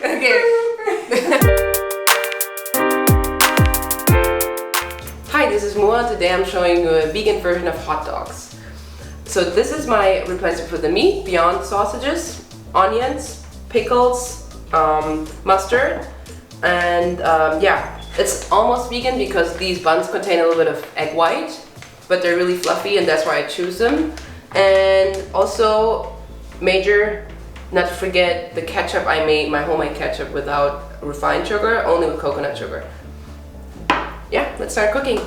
Okay. Hi, this is Moa. Today I'm showing you a vegan version of hot dogs. So this is my replacement for the meat, beyond sausages, onions, pickles, mustard, and yeah, it's almost vegan because these buns contain a little bit of egg white, but they're really fluffy and that's why I choose them. And also, not to forget the ketchup. I made my homemade ketchup without refined sugar, only with coconut sugar. Yeah, let's start cooking.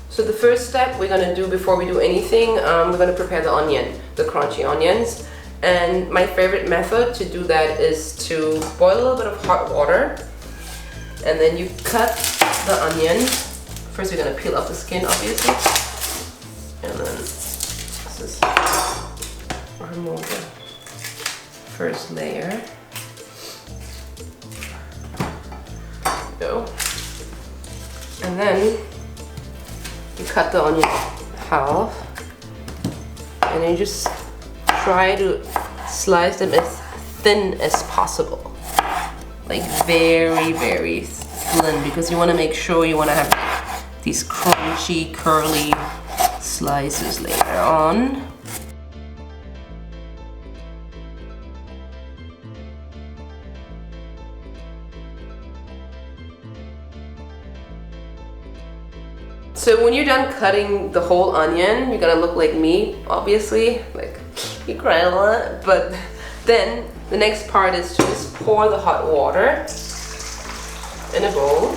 So the first step we're gonna do before we do anything, we're gonna prepare the onion, the crunchy onions. And my favorite method to do that is to boil a little bit of hot water, and then you cut the onion. First you're gonna peel off the skin, obviously. And then this is remove the first layer. Go. And then you cut the onion half, and then you just try to slice them as thin as possible. Like very, very thin, because you want to make sure you want to have these crunchy, curly slices later on. So when you're done cutting the whole onion, you're gonna look like me, obviously, like you cried a lot. But then the next part is to just pour the hot water in a bowl,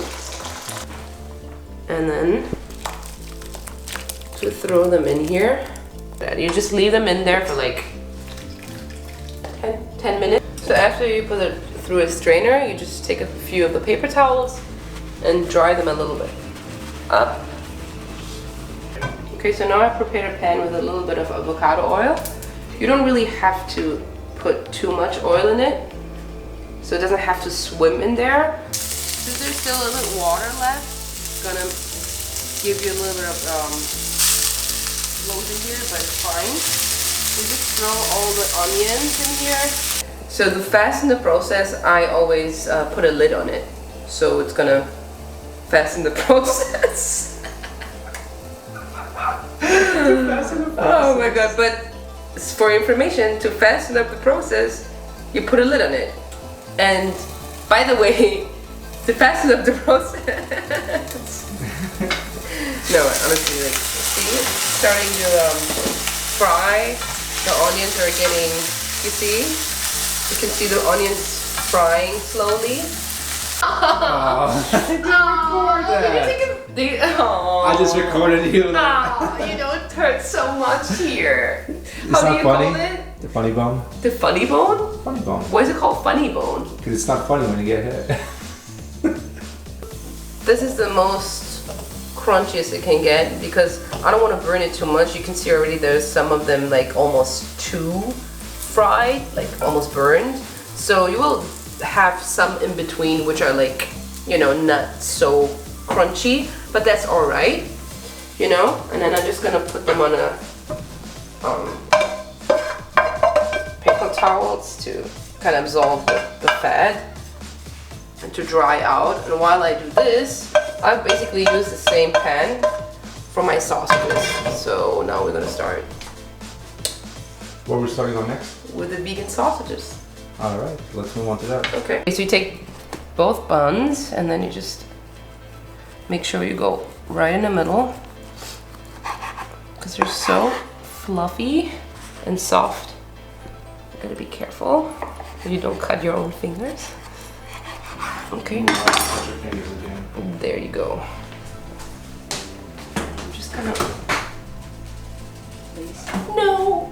and then to throw them in here. You just leave them in there for like 10 minutes. So after you put it through a strainer, you just take a few of the paper towels and dry them a little bit up. Okay, so now I've prepared a pan with a little bit of avocado oil. You don't really have to put too much oil in it, so it doesn't have to swim in there. Since there's still a little bit of water left, it's gonna give you a little bit of float in here, but it's fine. You just throw all the onions in here. So to fasten the process, I always put a lid on it, so it's gonna fasten the process. Oh my god, but for information, to fasten up the process, you put a lid on it. And by the way, to fasten up the process, no, honestly, like, see, it's starting to fry. The onions are getting, you see? You can see the onions frying slowly. I just recorded you. Oh, you know, it hurts so much here. It's How do not you funny. call it? The funny bone. The funny bone? Funny bone. Why is it called funny bone? Because it's not funny when you get hit. This is the most crunchiest it can get because I don't want to burn it too much. You can see already there's some of them like almost too fried, like almost burned. So you will have some in between which are like, you know, not so crunchy, but that's all right, you know. And then I'm just gonna put them on a paper towels to kind of absorb the fat and to dry out. And while I do this, I basically use the same pan for my sausages. So now we're gonna start. What we're starting on next? With the vegan sausages. Alright, let's move on to that. Okay, so you take both buns and then you just make sure you go right in the middle because they're so fluffy and soft. You gotta be careful so you don't cut your own fingers. Okay, now there you go. I'm just gonna no.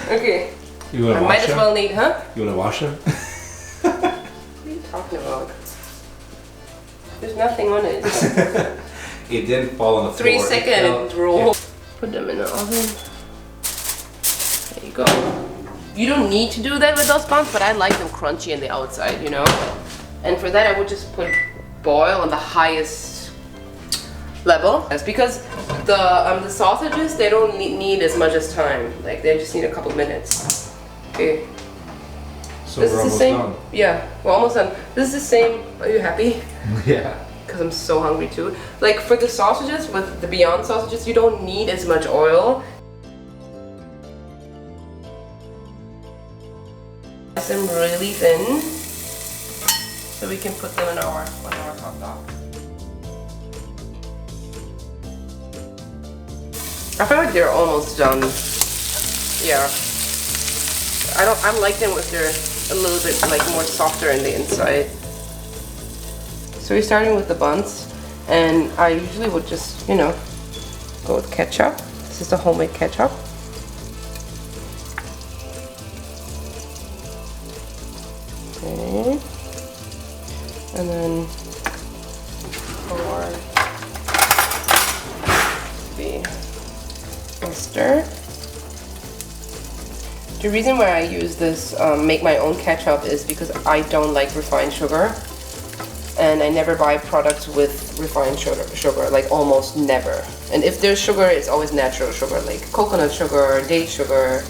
Okay. You wanna I wash might as them? well need, huh? You wanna wash them? What are you talking about? There's nothing on it. It didn't fall on the floor. 3 second rule. Yeah. Put them in the oven. There you go. You don't need to do that with those buns, but I like them crunchy on the outside, you know? And for that I would just put boil on the highest level. That's because the sausages, they don't need as much as time. Like they just need a couple minutes. Okay. So This we're is the almost same. done. Yeah, we're almost done. This is the same. Are you happy? Yeah. Because I'm so hungry too. Like for the sausages, with the Beyond sausages, you don't need as much oil. Slice them really thin, so we can put them in our hot dog. I feel like they're almost done. Yeah. I like them if they're a little bit like more softer in the inside. So we're starting with the buns, and I usually would just, you know, go with ketchup. This is the homemade ketchup. Okay. And then for the mustard. The reason why I use this make my own ketchup is because I don't like refined sugar, and I never buy products with refined sugar, like almost never. And if there's sugar, it's always natural sugar, like coconut sugar, date sugar,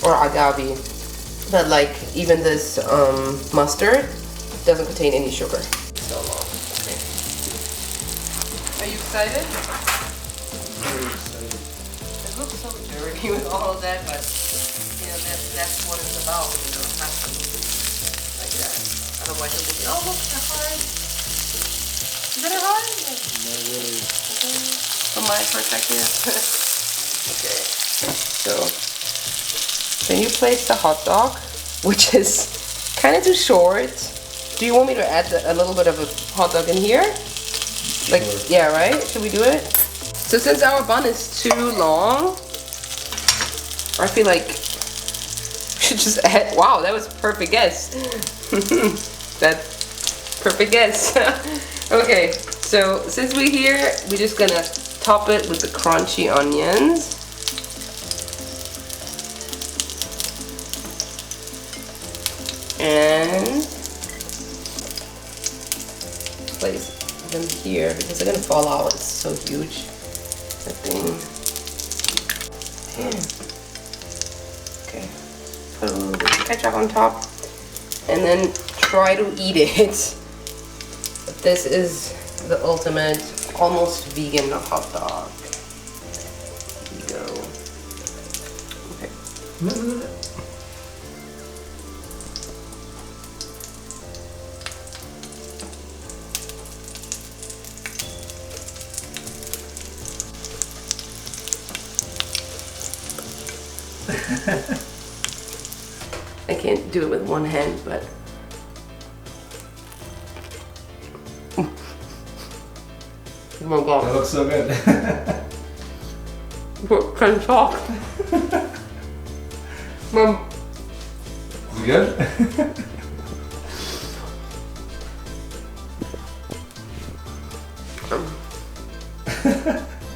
or agave. But like even this mustard doesn't contain any sugar. So long. Okay. Are you excited? Very excited. It looks so dirty with all of that, but you know that's what it's about. You know, it has to look like that. Otherwise, it will be, oh look, they're hard. Is it hard? Not really. Okay. From my perspective. Okay. So then you place the hot dog, which is kind of too short. Do you want me to add a little bit of a hot dog in here? Like, Sure. yeah, right? Should we do it? So since our bun is too long, I feel like we should just add, wow, that was a perfect guess. That's perfect guess. Okay, so since we're here, we're just gonna top it with the crunchy onions. And place them here because they're gonna fall out. It's so huge. That thing. Okay. Put a little bit of ketchup on top, and then try to eat it. But this is the ultimate, almost vegan hot dog. Here you go. Okay. I can't do it with one hand, but oh my That god. looks so good. But can talk. Mom, Is it good?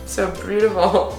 so beautiful.